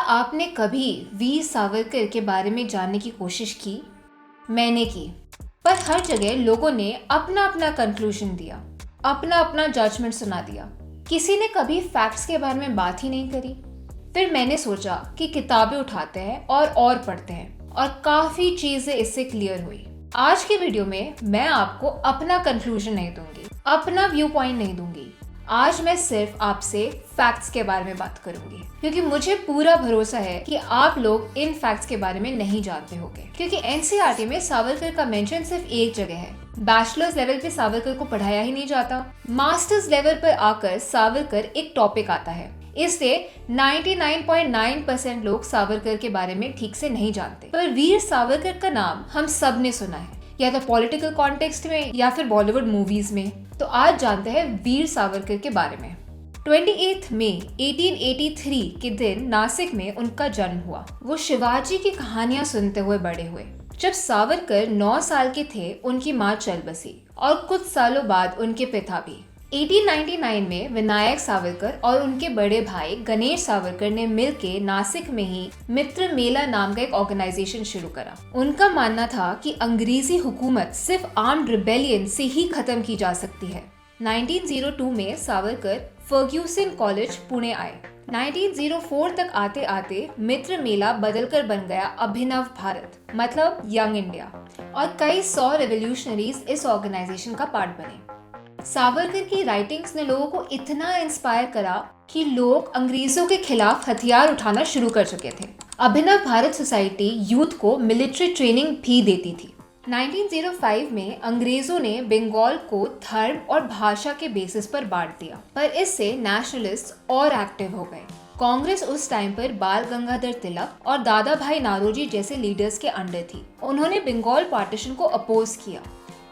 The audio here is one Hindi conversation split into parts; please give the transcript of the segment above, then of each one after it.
आपने कभी वीर सावरकर के बारे में जानने की कोशिश की? मैंने की, पर हर जगह लोगों ने अपना अपना कंक्लूजन दिया, अपना अपना जजमेंट सुना दिया। किसी ने कभी फैक्ट्स के बारे में बात ही नहीं करी। फिर मैंने सोचा कि किताबें उठाते हैं और पढ़ते हैं, और काफी चीजें इससे क्लियर हुई। आज के वीडियो में मैं आपको अपना कंक्लूजन नहीं दूंगी, अपना व्यू पॉइंट नहीं दूंगी। आज मैं सिर्फ आपसे फैक्ट्स के बारे में बात करूंगी, क्योंकि मुझे पूरा भरोसा है कि आप लोग इन फैक्ट्स के बारे में नहीं जानते होंगे। क्योंकि एनसीईआरटी में सावरकर का मेंशन सिर्फ एक जगह है। बैचलर्स लेवल पे सावरकर को पढ़ाया ही नहीं जाता। मास्टर्स लेवल पर आकर सावरकर एक टॉपिक आता है। इससे 99.9% लोग सावरकर के बारे में ठीक से नहीं जानते। पर वीर सावरकर का नाम हम सब ने सुना है, या तो पॉलिटिकल कॉन्टेक्स्ट में या फिर बॉलीवुड मूवीज में। तो आज जानते हैं वीर सावरकर के बारे में। 28 मई 1883 के दिन नासिक में उनका जन्म हुआ। वो शिवाजी की कहानियां सुनते हुए बड़े हुए। जब सावरकर 9 साल के थे, उनकी माँ चल बसी और कुछ सालों बाद उनके पिता भी। 1899 में विनायक सावरकर और उनके बड़े भाई गणेश सावरकर ने मिलकर नासिक में ही मित्र मेला नाम का एक ऑर्गेनाइजेशन शुरू करा। उनका मानना था कि अंग्रेजी हुकूमत सिर्फ आर्म्ड रिबेलियन से ही खत्म की जा सकती है। 1902 में सावरकर फर्ग्यूसन कॉलेज पुणे आए। 1904 तक आते आते मित्र मेला बदलकर बन गया अभिनव भारत, मतलब यंग इंडिया, और कई 100 रेवोल्यूशनरीज इस ऑर्गेनाइजेशन का पार्ट बने। सावरकर की राइटिंग्स ने लोगों को इतना इंस्पायर करा कि लोग अंग्रेजों के खिलाफ हथियार उठाना शुरू कर चुके थे। अभिनव भारत सोसाइटी यूथ को मिलिट्री ट्रेनिंग भी देती थी। 1905 में अंग्रेजों ने बंगाल को धर्म और भाषा के बेसिस पर बांट दिया, पर इससे नेशनलिस्ट और एक्टिव हो गए। कांग्रेस उस टाइम पर बाल गंगाधर तिलक और दादा भाई नारोजी जैसे लीडर्स के अंडर थी। उन्होंने बंगाल पार्टीशन को अपोज किया।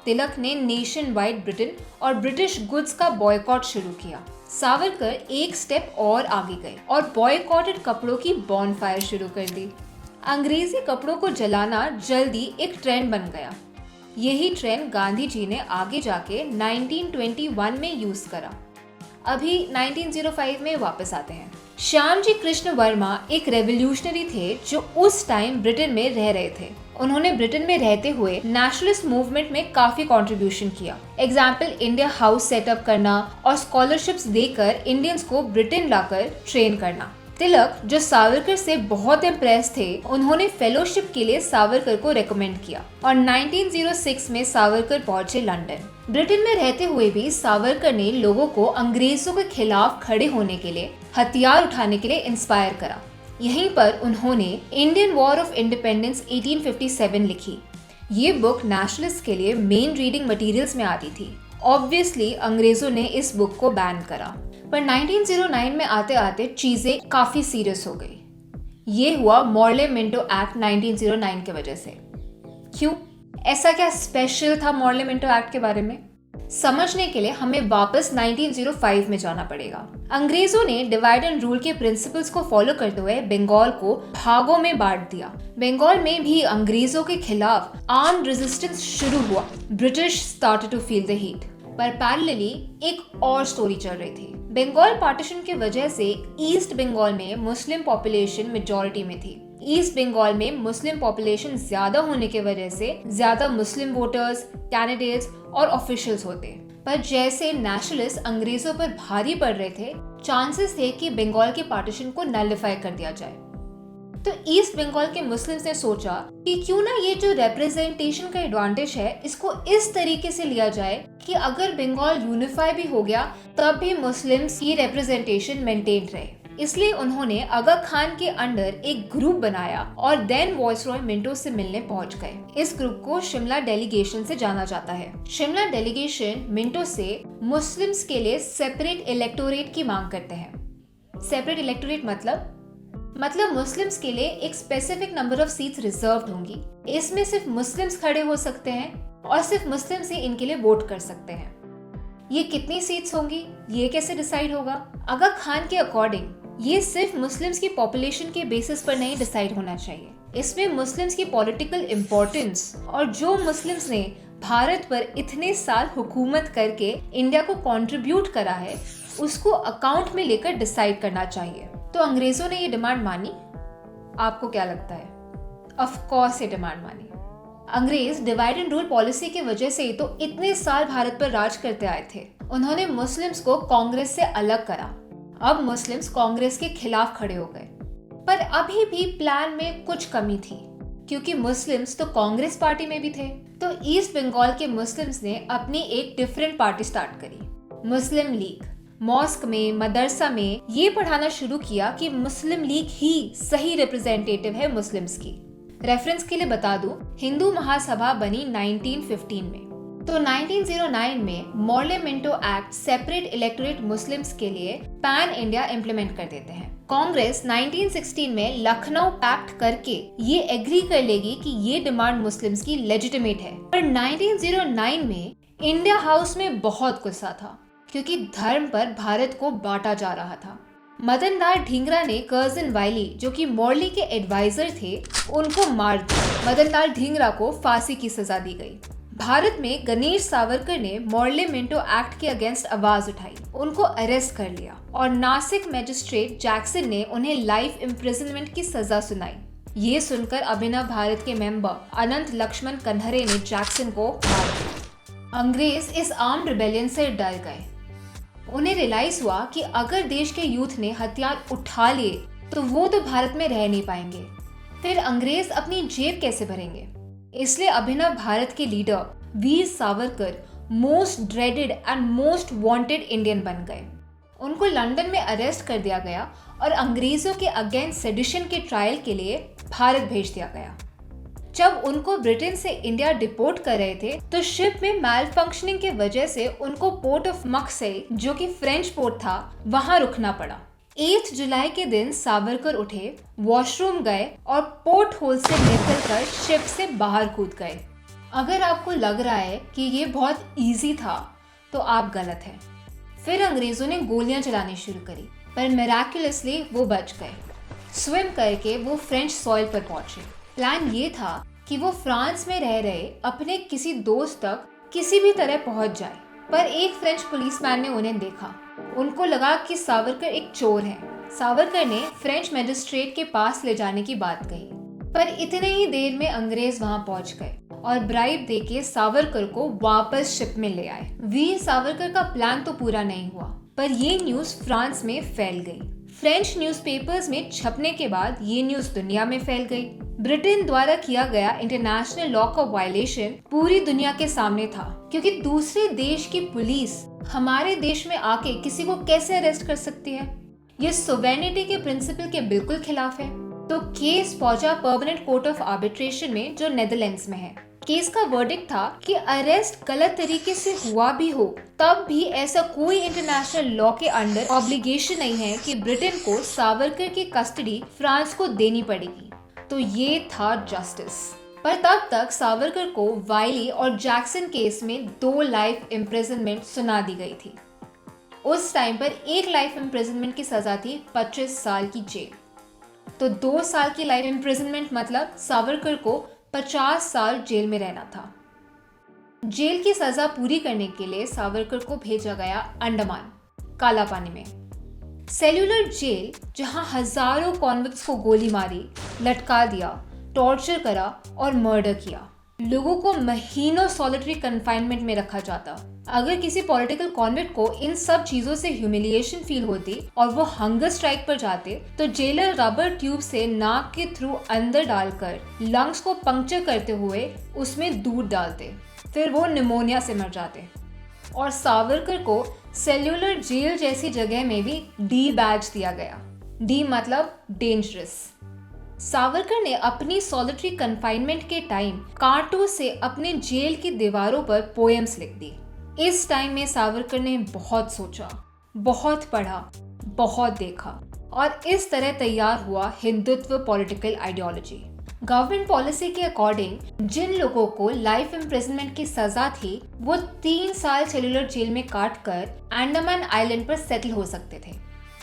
तिलक ने नेशन वाइड ब्रिटेन और ब्रिटिश गुड्स का बॉयकॉट शुरू किया। सावरकर एक स्टेप और आगे गए और बॉयकॉटेड कपड़ों की बॉनफायर शुरू कर दी। अंग्रेजी कपड़ों को जलाना जल्दी एक ट्रेंड बन गया। यही ट्रेंड गांधी जी ने आगे जाके 1921 में यूज करा। अभी 1905 में वापस आते हैं। श्यामजी कृष्ण वर्मा एक रेवोल्यूशनरी थे जो उस टाइम ब्रिटेन में रह रहे थे। उन्होंने ब्रिटेन में रहते हुए नेशनलिस्ट मूवमेंट में काफी कंट्रीब्यूशन किया। एग्जाम्पल, इंडिया हाउस सेटअप करना और स्कॉलरशिप्स देकर इंडियंस को ब्रिटेन लाकर ट्रेन करना। तिलक, जो सावरकर से बहुत इम्प्रेस थे, उन्होंने फेलोशिप के लिए सावरकर को रेकमेंड किया और 1906 में सावरकर पहुंचे लंदन। ब्रिटेन में रहते हुए भी सावरकर ने लोगों को अंग्रेजों के खिलाफ खड़े होने के लिए, हथियार उठाने के लिए इंस्पायर करा। यहीं पर उन्होंने इंडियन वॉर ऑफ इंडिपेंडेंस 1857 लिखी। ये बुक नेशनलिस्ट के लिए मेन रीडिंग मटेरियल्स में आती थी। ऑब्वियसली अंग्रेजों ने इस बुक को बैन करा, पर 1909 में आते आते चीजें काफी सीरियस हो गई। ये हुआ मॉर्ले मिंटो एक्ट 1909 की वजह से। क्यों? ऐसा क्या स्पेशल था मॉर्ले मिंटो एक्ट के बारे में? समझने के लिए हमें वापस 1905 में जाना पड़ेगा। अंग्रेजों ने डिवाइड एंड रूल के प्रिंसिपल्स को फॉलो करते हुए बंगाल को भागों में बांट दिया। बंगाल में भी अंग्रेजों के खिलाफ आर्म्ड रेजिस्टेंस शुरू हुआ। British started to feel the heat, पर पैरेलली एक और स्टोरी चल रही थी। बंगाल पार्टीशन की वजह से ईस्ट बंगाल में मुस्लिम पॉपुलेशन मेजॉरिटी में थी। ईस्ट बंगाल में मुस्लिम पॉपुलेशन ज्यादा होने की वजह से ज्यादा मुस्लिम वोटर्स, कैंडिडेट्स और ऑफिशियल्स होते। पर जैसे नेशनलिस्ट अंग्रेजों पर भारी पड़ रहे थे, चांसेस थे कि बंगाल के पार्टीशन को नलिफाई कर दिया जाए। तो ईस्ट बंगाल के मुस्लिम्स ने सोचा कि क्यों ना ये जो रिप्रेजेंटेशन का एडवांटेज है, इसको इस तरीके से लिया जाए कि अगर बंगाल यूनिफाई भी हो गया तब भी मुस्लिम्स की रिप्रेजेंटेशन मेंटेन रहे। इसलिए उन्होंने आगा खान के अंडर एक ग्रुप बनाया और देन वायसरॉय मिंटो से मिलने पहुंच गए। इस ग्रुप को शिमला डेलीगेशन से जाना जाता है। शिमला डेलीगेशन मिंटो से मुस्लिम्स के लिए सेपरेट इलेक्टोरेट की मांग करते हैं। सेपरेट इलेक्टोरेट मतलब मुस्लिम्स के लिए एक specific number of seats reserved होंगी। इसमें सिर्फ मुस्लिम्स खड़े हो सकते हैं और सिर्फ मुस्लिम्स ही इनके लिए वोट कर सकते हैं। ये कितनी सीट्स होंगी, ये कैसे डिसाइड होगा? आगा खान के अकॉर्डिंग ये सिर्फ मुस्लिम्स की पॉपुलेशन के बेसिस पर नहीं डिसाइड होना चाहिए। इसमें मुस्लिम्स की पॉलिटिकल इम्पोर्टेंस और जो मुस्लिम्स ने भारत पर इतने साल हुकूमत करके इंडिया को कंट्रीब्यूट करा है, उसको अकाउंट में लेकर डिसाइड करना चाहिए। तो अंग्रेजों ने ये डिमांड मानी आपको क्या लगता है? ऑफ कोर्स ये डिमांड मानी। अंग्रेज डिवाइड एंड रूल पॉलिसी की वजह से ही तो इतने साल भारत पर राज करते आए थे। उन्होंने मुस्लिम्स को कांग्रेस से अलग करा। अब मुस्लिम्स कांग्रेस के खिलाफ खड़े हो गए। पर अभी भी प्लान में कुछ कमी थी, क्योंकि मुस्लिम्स तो कांग्रेस पार्टी में भी थे। तो ईस्ट बंगाल के मुस्लिम्स ने अपनी एक डिफरेंट पार्टी स्टार्ट करी, मुस्लिम लीग। मॉस्क में, मदरसा में ये पढ़ाना शुरू किया कि मुस्लिम लीग ही सही रिप्रेजेंटेटिव है मुस्लिम्स की। रेफरेंस के लिए बता दूं, हिंदू महासभा बनी 1915 में। तो 1909 में Morley Minto act separate electorate Muslims के लिए पैन इंडिया इम्प्लीमेंट कर देते हैं। कांग्रेस 1916 में लखनऊ पैक्ट करके ये एग्री कर लेगी कि ये डिमांड मुस्लिम्स की लेजिटिमेट है। पर 1909 में इंडिया हाउस में बहुत गुस्सा था, क्योंकि धर्म पर भारत को बांटा जा रहा था। मदन लाल ढींगरा ने कर्जन वाइली, जो कि मॉर्ली के एडवाइजर थे, उनको मार दिया। मदन लाल ढींगरा को फांसी की सजा दी गई। भारत में गणेश सावरकर ने मॉर्ले मिंटो एक्ट के अगेंस्ट आवाज उठाई, उनको अरेस्ट कर लिया और नासिक मैजिस्ट्रेट जैक्सन ने उन्हें लाइफ इम्प्रिजनमेंट की सजा सुनाई। ये सुनकर अभिनव भारत के मेंबर अनंत लक्ष्मण कन्हरे ने जैक्सन को मार दिया। अंग्रेज इस आर्म्ड रिबेलियन से डर गए। उन्हें रियलाइज हुआ कि अगर देश के यूथ ने हथियार उठा लिए तो वो तो भारत में रह नहीं पाएंगे, फिर अंग्रेज अपनी जेब कैसे भरेंगे। इसलिए अभिनव भारत के leader Veer Savarkar most dreaded and most wanted Indian बन गए। उनको लंदन में अरेस्ट कर दिया गया और अंग्रेजों के अगेंस्ट सेडिशन के ट्रायल के लिए भारत भेज दिया गया। जब उनको ब्रिटेन से इंडिया डिपोर्ट कर रहे थे तो शिप में मैल फंक्शनिंग की वजह से उनको पोर्ट ऑफ मक्सेल, जो कि फ्रेंच पोर्ट था, वहां रुकना पड़ा। 8 जुलाई के दिन सावरकर उठे, वॉशरूम गए और पोर्ट होल से निकलकर शिप से बाहर कूद गए। अगर आपको लग रहा है कि ये बहुत इजी था तो आप गलत हैं। फिर अंग्रेजों ने गोलियां चलानी शुरू करी, पर मिराक्युलसली वो बच गए। स्विम करके वो फ्रेंच सॉइल पर पहुंचे। प्लान ये था कि वो फ्रांस में रह रहे अपने किसी दोस्त तक किसी भी तरह पहुंच जाए, पर एक फ्रेंच पुलिसमैन ने उन्हें देखा। उनको लगा कि सावरकर एक चोर है। सावरकर ने फ्रेंच मैजिस्ट्रेट के पास ले जाने की बात कही, पर इतने ही देर में अंग्रेज वहां पहुंच गए और ब्राइब देके सावरकर को वापस शिप में ले आए। वीर सावरकर का प्लान तो पूरा नहीं हुआ, पर ये न्यूज फ्रांस में फैल गई। फ्रेंच न्यूज़पेपर्स में छपने के बाद ये न्यूज दुनिया में फैल गई। ब्रिटेन द्वारा किया गया इंटरनेशनल लॉ का वायलेशन पूरी दुनिया के सामने था, क्योंकि दूसरे देश की पुलिस हमारे देश में आके किसी को कैसे अरेस्ट कर सकती है। ये सोवेरेनिटी के प्रिंसिपल के बिल्कुल खिलाफ है। तो केस पहुंचा परमानेंट कोर्ट ऑफ आर्बिट्रेशन में, जो नेदरलैंड्स में है। केस का वर्डिक्ट था कि अरेस्ट गलत तरीके से हुआ भी हो, तब भी ऐसा कोई इंटरनेशनल लॉ के अंडर ऑब्लिगेशन नहीं है कि ब्रिटेन को सावरकर की कस्टडी फ्रांस को देनी पड़ेगी। तो ये था जस्टिस। पर तब तक सावरकर को वाइली और जैक्सन केस में 2 लाइफ इम्प्रिजनमेंट सुना दी गई थी। उस टाइम पर एक लाइफ इम्प्रिजनमेंट की सजा थी 25 साल की जेल। तो 2 साल की लाइफ इम्प्रिजनमेंट मतलब सावरकर को 50 साल जेल में रहना था। जेल की सजा पूरी करने के लिए सावरकर को भेजा गया अंडमान, काला पानी में। सेल्यूलर जेल, जहां हजारों कॉन्विक्ट्स को गोली मारी, लटका दिया, टॉर्चर करा और मर्डर किया। लोगों को महीनों सॉलिटरी कन्फाइनमेंट में रखा जाता। अगर किसी पॉलिटिकल कॉन्विक्ट को इन सब चीजों से ह्यूमिलिएशन फील होती और वो हंगर स्ट्राइक पर जाते, तो जेलर रबर ट्यूब से नाक के थ्रू अंदर डालकर लंग्स को पंक्चर करते हुए उसमें दूध डालते, फिर वो निमोनिया से मर जाते। और सावरकर को सेल्यूलर जेल जैसी जगह में भी डी बैज दिया गया। डी मतलब डेंजरस। सावरकर ने अपनी सॉलिटरी कन्फाइनमेंट के टाइम कांटों से अपने जेल की दीवारों पर पोएम्स लिख दी। इस टाइम में सावरकर ने बहुत सोचा, बहुत पढ़ा, बहुत देखा और इस तरह तैयार हुआ Hindutva political ideology. Government policy के अकॉर्डिंग जिन लोगों को लाइफ इम्प्रिजनमेंट की सजा थी, वो 3 साल सेल्यूलर जेल में काट कर अंडमान आइलैंड पर सेटल हो सकते थे।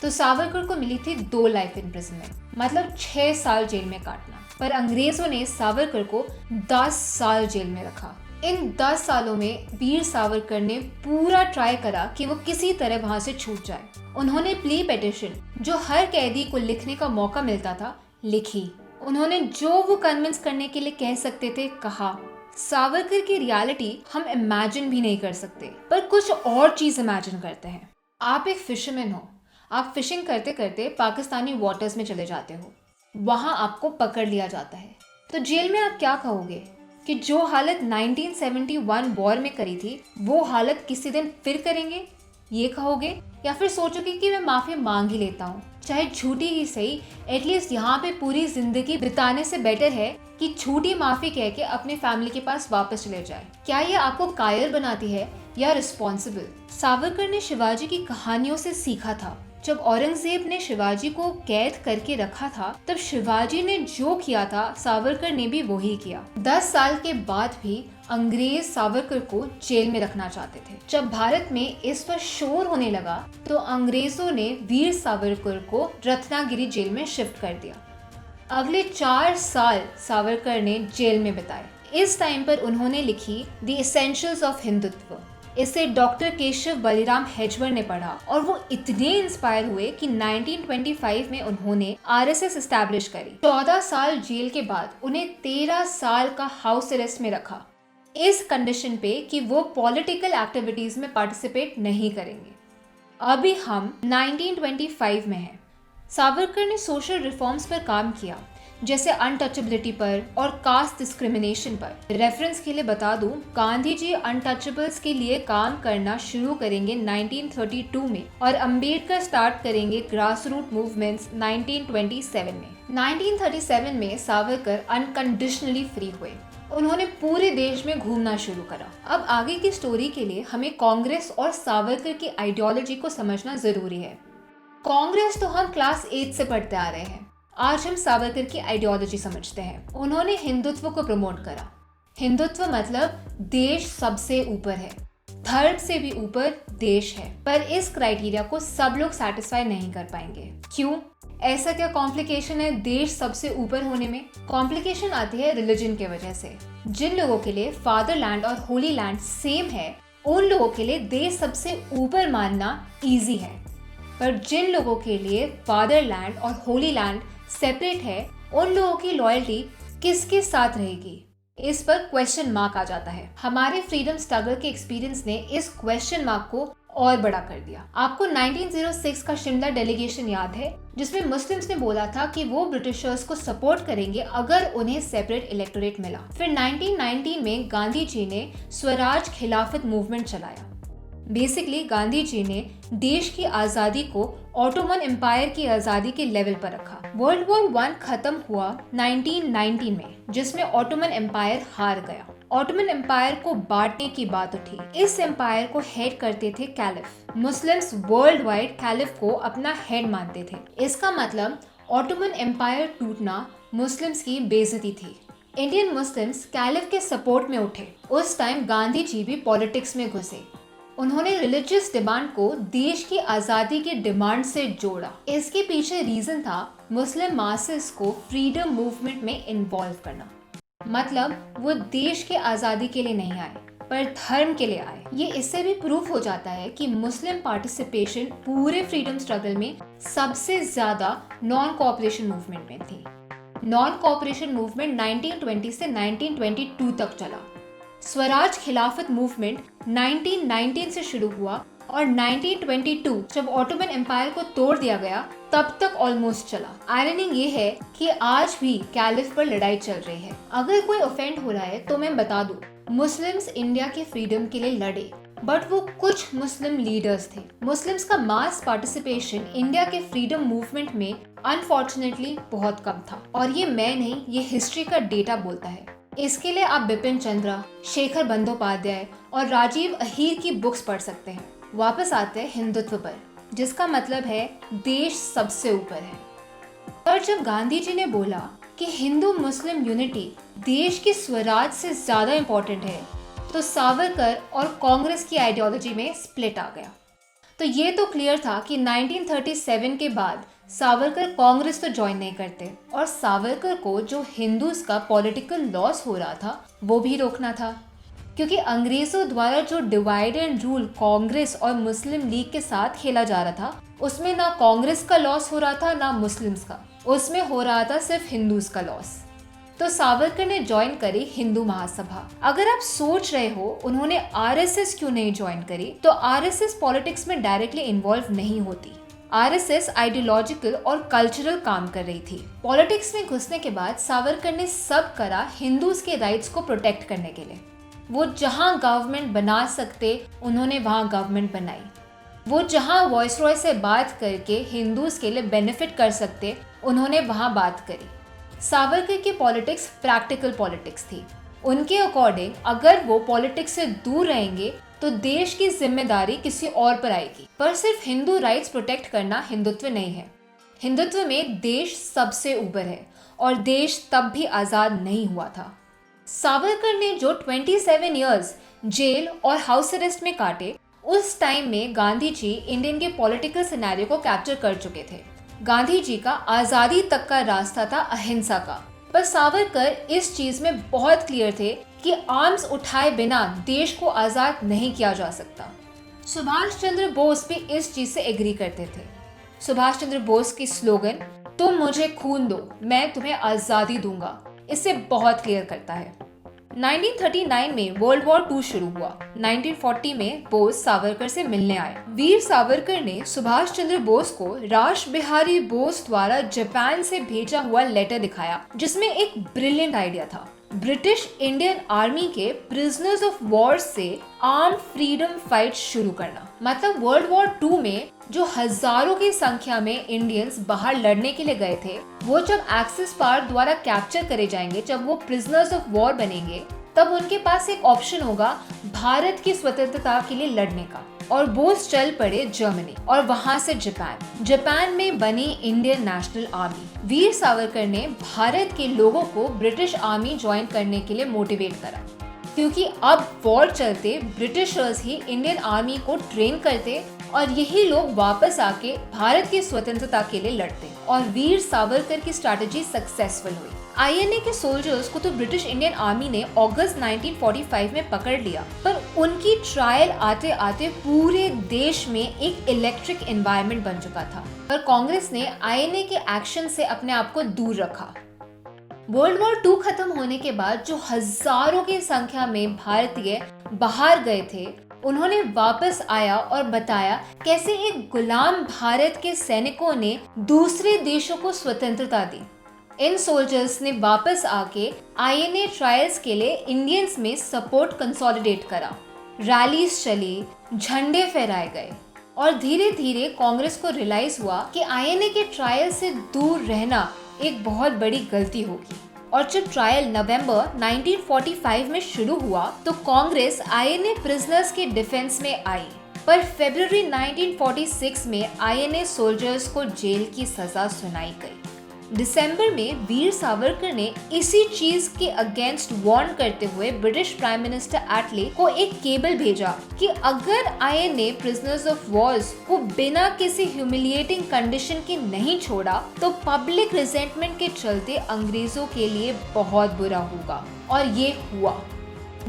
तो सावरकर को मिली थी 2 लाइफ इम्प्रिजनमेंट, मतलब 6 साल जेल में काटना। पर अंग्रेजों ने सावरकर को 10 साल जेल में रखा। इन 10 सालों में वीर सावरकर ने पूरा ट्राई करा कि वो किसी तरह वहां से छूट जाए। उन्होंने प्ली पिटीशन, जो हर कैदी को लिखने का मौका मिलता था, लिखी, उन्होंने जो वो कन्विंस करने के लिए कह सकते थे कहा। सावरकर की रियलिटी हम इमेजिन भी नहीं कर सकते, पर कुछ और चीज इमेजिन करते हैं। आप एक फिशरमैन हो, आप फिशिंग करते करते पाकिस्तानी वाटर्स में चले जाते हो, वहां आपको पकड़ लिया जाता है, तो जेल में आप क्या कहोगे कि जो हालत 1971 वॉर में करी थी वो हालत किसी दिन फिर करेंगे, ये कहोगे? या फिर सोचोगे कि मैं माफी मांग ही लेता हूँ, चाहे झूठी ही सही, एटलीस्ट यहाँ पे पूरी जिंदगी बिताने से बेटर है कि झूठी माफी कह के अपने फैमिली के पास वापस चले जाए। क्या ये आपको कायर बनाती है या रिस्पॉन्सिबल? सावरकर ने शिवाजी की कहानियों से सीखा था। जब औरंगजेब ने शिवाजी को कैद करके रखा था, तब शिवाजी ने जो किया था सावरकर ने भी वही किया। 10 साल के बाद भी अंग्रेज सावरकर को जेल में रखना चाहते थे। जब भारत में इस पर शोर होने लगा तो अंग्रेजों ने वीर सावरकर को रत्नागिरी जेल में शिफ्ट कर दिया। अगले 4 साल सावरकर ने जेल में बिताए। इस टाइम पर उन्होंने लिखी द एसेंशियल्स ऑफ हिंदुत्व। इसे डॉक्टर केशव बलिराम हेजवर ने पढ़ा और वो इतने इंस्पायर हुए कि 1925 में उन्होंने आरएसएस एस्टैब्लिश करी। 14 साल जेल के बाद उन्हें 13 साल का हाउस अरेस्ट में रखा, इस कंडीशन पे कि वो पॉलिटिकल एक्टिविटीज में पार्टिसिपेट नहीं करेंगे। अभी हम 1925 में हैं। सावरकर ने सोशल रिफॉर्म्स पर काम किया, जैसे अनटचेबिलिटी पर और कास्ट डिस्क्रिमिनेशन पर। रेफरेंस के लिए बता दूं, गांधी जी अनटचेबल्स के लिए काम करना शुरू करेंगे 1932 में और अंबेडकर स्टार्ट करेंगे ग्रास रूट मूवमेंट्स 1927 में। 1937 में सावरकर अनकंडीशनली फ्री हुए। उन्होंने पूरे देश में घूमना शुरू करा। अब आगे की स्टोरी के लिए हमें कांग्रेस और सावरकर की आइडियोलॉजी को समझना जरूरी है। कांग्रेस तो हम क्लास 8 से पढ़ते आ रहे हैं। आज हम सावरकर की आइडियोलॉजी समझते हैं। उन्होंने हिंदुत्व को प्रमोट करा। हिंदुत्व मतलब देश सबसे ऊपर है, धर्म से भी ऊपर देश है। पर इस क्राइटेरिया को सब लोग सेटिस्फाई नहीं कर पाएंगे। क्यों? ऐसा क्या कॉम्प्लिकेशन है देश सबसे ऊपर होने में? कॉम्प्लिकेशन आती है रिलीजन के वजह से। जिन लोगों के लिए फादरलैंड और होली लैंड सेम है, उन लोगों के लिए देश सबसे ऊपर मानना इजी है। पर जिन लोगों के लिए फादरलैंड और होली लैंड सेपरेट है, उन लोगों की लॉयल्टी किसके साथ रहेगी, इस पर क्वेश्चन मार्क आ जाता है। हमारे फ्रीडम स्ट्रगल के एक्सपीरियंस ने इस क्वेश्चन मार्क को और बड़ा कर दिया। आपको 1906 का शिमला डेलीगेशन याद है, जिसमें मुस्लिम्स ने बोला था कि वो ब्रिटिशर्स को सपोर्ट करेंगे अगर उन्हें सेपरेट इलेक्टोरेट मिला। फिर 1919 में गांधी जी ने स्वराज खिलाफत मूवमेंट चलाया। बेसिकली गांधी जी ने देश की आजादी को ऑटोमन एम्पायर की आजादी के लेवल पर रखा। वर्ल्ड वॉर 1 खत्म हुआ 1919 में, जिसमें ऑटोमन एम्पायर हार गया। ऑटोमन एम्पायर को बांटने की बात उठी। इस एम्पायर को हेड करते थे caliph. Muslims world wide caliph को अपना हेड मानते थे। इसका मतलब ऑटोमन एम्पायर टूटना मुस्लिम्स की बेइज्जती थी। इंडियन मुस्लिम्स कैलिफ के सपोर्ट में उठे। उस टाइम गांधी जी भी पॉलिटिक्स में घुसे। उन्होंने रिलीजियस डिमांड को देश की आजादी के डिमांड से जोड़ा। इसके पीछे रीजन था मुस्लिम मासेस को फ्रीडम मूवमेंट में इन्वॉल्व करना। मतलब वो देश के आजादी के लिए नहीं आए, पर धर्म के लिए आए। ये इससे भी प्रूफ हो जाता है कि मुस्लिम पार्टिसिपेशन पूरे फ्रीडम स्ट्रगल में सबसे ज्यादा नॉन कोऑपरेशन मूवमेंट में थी। नॉन कोऑपरेशन मूवमेंट 1920 से 1922 तक चला। स्वराज खिलाफत मूवमेंट 1919 से शुरू हुआ और 1922 जब ऑटोमन एम्पायर को तोड़ दिया गया तब तक ऑलमोस्ट चला। आयरनी ये है कि आज भी कैलिफ पर लड़ाई चल रही है। अगर कोई ऑफेंड हो रहा है तो मैं बता दूं, मुस्लिम्स इंडिया के फ्रीडम के लिए लड़े, बट वो कुछ मुस्लिम लीडर्स थे। मुस्लिम्स का मास पार्टिसिपेशन इंडिया के फ्रीडम मूवमेंट में अनफॉर्चुनेटली बहुत कम था। और ये मैं नहीं, ये हिस्ट्री का डेटा बोलता है। इसके लिए आप बिपिन चंद्र, शेखर बंदोपाध्याय और राजीव अहीर की बुक्स पढ़ सकते हैं। वापस आते हैं हिंदुत्व पर, जिसका मतलब है देश सबसे ऊपर है। पर जब गांधी जी ने बोला कि हिंदू मुस्लिम यूनिटी देश की स्वराज से ज्यादा इम्पोर्टेंट है, तो सावरकर और कांग्रेस की आइडियोलॉजी में स्प्लिट आ गया। तो ये तो क्लियर था कि 1937 के बाद सावरकर कांग्रेस तो ज्वाइन नहीं करते और सावरकर को जो हिंदूज का पॉलिटिकल लॉस हो रहा था वो भी रोकना था। क्योंकि अंग्रेजों द्वारा जो डिवाइड एंड रूल कांग्रेस और मुस्लिम लीग के साथ खेला जा रहा था, उसमें ना कांग्रेस का लॉस हो रहा था ना मुस्लिम्स का। उसमें हो रहा था सिर्फ हिंदूज का लॉस। तो सावरकर ने ज्वाइन करी हिंदू महासभा। अगर आप सोच रहे हो उन्होंने आरएसएस क्यों नहीं ज्वाइन करी, तो आरएसएस पॉलिटिक्स में डायरेक्टली इन्वॉल्व नहीं होती। आरएसएस आइडियोलॉजिकल और कल्चरल काम कर रही थी। पॉलिटिक्स में घुसने के बाद सावरकर ने सब करा हिंदूज के राइट्स को प्रोटेक्ट करने के लिए। वो जहां गवर्नमेंट बना सकते उन्होंने वहां गवर्नमेंट बनाई। वो जहां वॉइस रॉय से बात करके हिंदूज के लिए बेनिफिट कर सकते उन्होंने वहां बात करी। सावरकर की पॉलिटिक्स प्रैक्टिकल पॉलिटिक्स थी। उनके अकॉर्डिंग अगर वो पॉलिटिक्स से दूर रहेंगे तो देश की जिम्मेदारी किसी और पर आएगी। पर सिर्फ हिंदू राइट्स प्रोटेक्ट करना हिंदुत्व नहीं है। हिंदुत्व में देश सबसे ऊपर है और देश तब भी आजाद नहीं हुआ था। सावरकर ने जो 27 इयर्स जेल और हाउस अरेस्ट में काटे, उस टाइम में गांधी जी इंडियन के पॉलिटिकल सिनेरियो को कैप्चर कर चुके थे। गांधी जी का आजादी तक का रास्ता था अहिंसा का, पर सावरकर इस चीज में बहुत क्लियर थे कि आर्म्स उठाए बिना देश को आजाद नहीं किया जा सकता। सुभाष चंद्र बोस भी इस चीज से एग्री करते थे। सुभाष चंद्र बोस की स्लोगन तुम मुझे खून दो मैं तुम्हें आजादी दूंगा इसे बहुत क्लियर करता है। 1939 में वर्ल्ड वॉर 2 शुरू हुआ। 1940 में बोस सावरकर से मिलने आए। वीर सावरकर ने सुभाष चंद्र बोस को राश बिहारी बोस द्वारा जापान से भेजा हुआ लेटर दिखाया, जिसमें एक ब्रिलियंट आइडिया था। ब्रिटिश इंडियन आर्मी के प्रिजनर्स ऑफ वॉर से आर्म फ्रीडम फाइट शुरू करना। मतलब वर्ल्ड वॉर 2 में जो हजारों की संख्या में इंडियंस बाहर लड़ने के लिए गए थे, वो जब एक्सिस पावर द्वारा कैप्चर करे जाएंगे, जब वो प्रिजनर्स ऑफ वॉर बनेंगे, तब उनके पास एक ऑप्शन होगा भारत की स्वतंत्रता के लिए लड़ने का। और बोस चल पड़े जर्मनी और वहां से जापान में बनी Indian national army. Veer Savarkar ने भारत के लोगों को ब्रिटिश आर्मी ज्वाइन करने के लिए मोटिवेट करा, क्योंकि अब वॉर चलते ब्रिटिशर्स ही इंडियन आर्मी को ट्रेन करते और यही लोग वापस आके भारत की स्वतंत्रता के लिए लड़ते। और वीर सावरकर की स्ट्रैटेजी सक्सेसफुल हुई। आईएनए के सोल्जर्स को तो ब्रिटिश इंडियन आर्मी ने अगस्त 1945 में पकड़ लिया, पर उनकी ट्रायल आते आते पूरे देश में एक इलेक्ट्रिक एनवायरनमेंट बन चुका था और कांग्रेस ने आईएनए के एक्शन से अपने आप को दूर रखा। वर्ल्ड वॉर 2 खत्म होने के बाद जो हजारों की संख्या में भारतीय बाहर गए थे, उन्होंने वापस आया और बताया कैसे एक गुलाम भारत के सैनिकों ने दूसरे देशों को स्वतंत्रता दी। इन सोल्जर्स ने वापस आके आईएनए ट्रायल्स के लिए इंडियंस में सपोर्ट कंसोलिडेट करा। रैलीज चली, झंडे फहराए गए और धीरे धीरे कांग्रेस को रियलाइज हुआ कि आईएनए के ट्रायल से दूर रहना एक बहुत बड़ी गलती होगी। और जब ट्रायल नवंबर 1945 में शुरू हुआ तो कांग्रेस आईएनए प्रिजनर्स के डिफेंस में आई, पर फरवरी 1946 में आईएनए सोल्जर्स को जेल की सजा सुनाई गई। दिसंबर में वीर सावरकर ने इसी चीज के अगेंस्ट वार्न करते हुए ब्रिटिश प्राइम मिनिस्टर एटले को एक केबल भेजा कि अगर आईएनए प्रिजनर्स ऑफ वॉर्स को बिना किसी ह्यूमिलिएटिंग कंडीशन के नहीं छोड़ा तो पब्लिक रिजेंटमेंट के चलते अंग्रेजों के लिए बहुत बुरा होगा। और ये हुआ।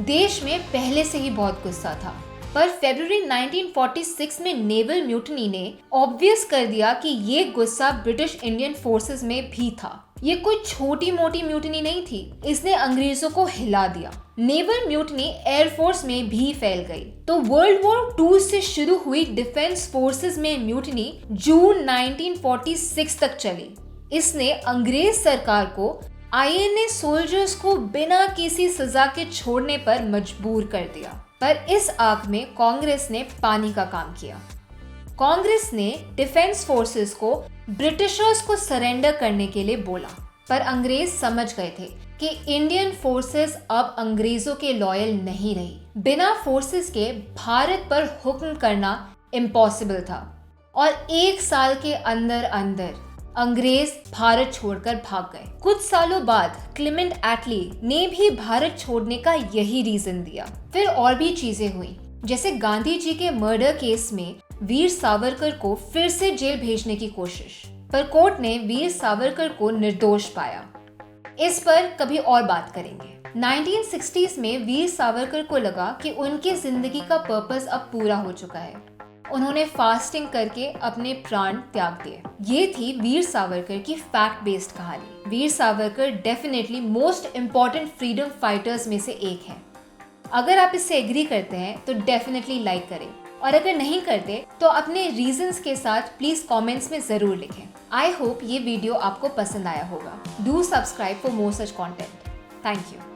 देश में पहले से ही बहुत गुस्सा था, पर फरवरी 1946 में नेवल म्यूटनी ने ऑब्वियस कर दिया कि ये गुस्सा ब्रिटिश इंडियन फोर्सेस में भी था। ये कोई छोटी मोटी म्यूटनी नहीं थी, इसने अंग्रेजों को हिला दिया। नेवल म्यूटनी एयरफोर्स में भी फैल गई। तो वर्ल्ड वॉर 2 से शुरू हुई डिफेंस फोर्सेस में म्यूटनी जून 1946 तक चली। इसने अंग्रेज सरकार को आईएनए सोल्जर्स को बिना किसी सजा के छोड़ने पर मजबूर कर दिया। पर इस आग में कांग्रेस ने पानी का काम किया। कांग्रेस ने डिफेंस फोर्सेस को ब्रिटिशर्स को सरेंडर करने के लिए बोला, पर अंग्रेज समझ गए थे कि इंडियन फोर्सेस अब अंग्रेजों के लॉयल नहीं रही। बिना फोर्सेस के भारत पर हुक्म करना इम्पॉसिबल था और 1 साल के अंदर अंदर अंग्रेज भारत छोड़कर भाग गए। कुछ सालों बाद क्लेमेंट एटली ने भी भारत छोड़ने का यही रीजन दिया। फिर और भी चीजें हुई, जैसे गांधी जी के मर्डर केस में वीर सावरकर को फिर से जेल भेजने की कोशिश, पर कोर्ट ने वीर सावरकर को निर्दोष पाया। इस पर कभी और बात करेंगे। 1960s में वीर सावरकर को लगा कि उनकी जिंदगी का पर्पस अब पूरा हो चुका है। उन्होंने फास्टिंग करके अपने प्राण त्याग दिए। ये थी वीर सावरकर की फैक्ट बेस्ड कहानी। वीर Savarkar definitely most important freedom fighters में से एक है। अगर आप इससे एग्री करते हैं तो डेफिनेटली लाइक करें, और अगर नहीं करते तो अपने रीजंस के साथ प्लीज कमेंट्स में जरूर लिखें। आई होप ये वीडियो आपको पसंद आया होगा। Do subscribe for more such content. Thank you.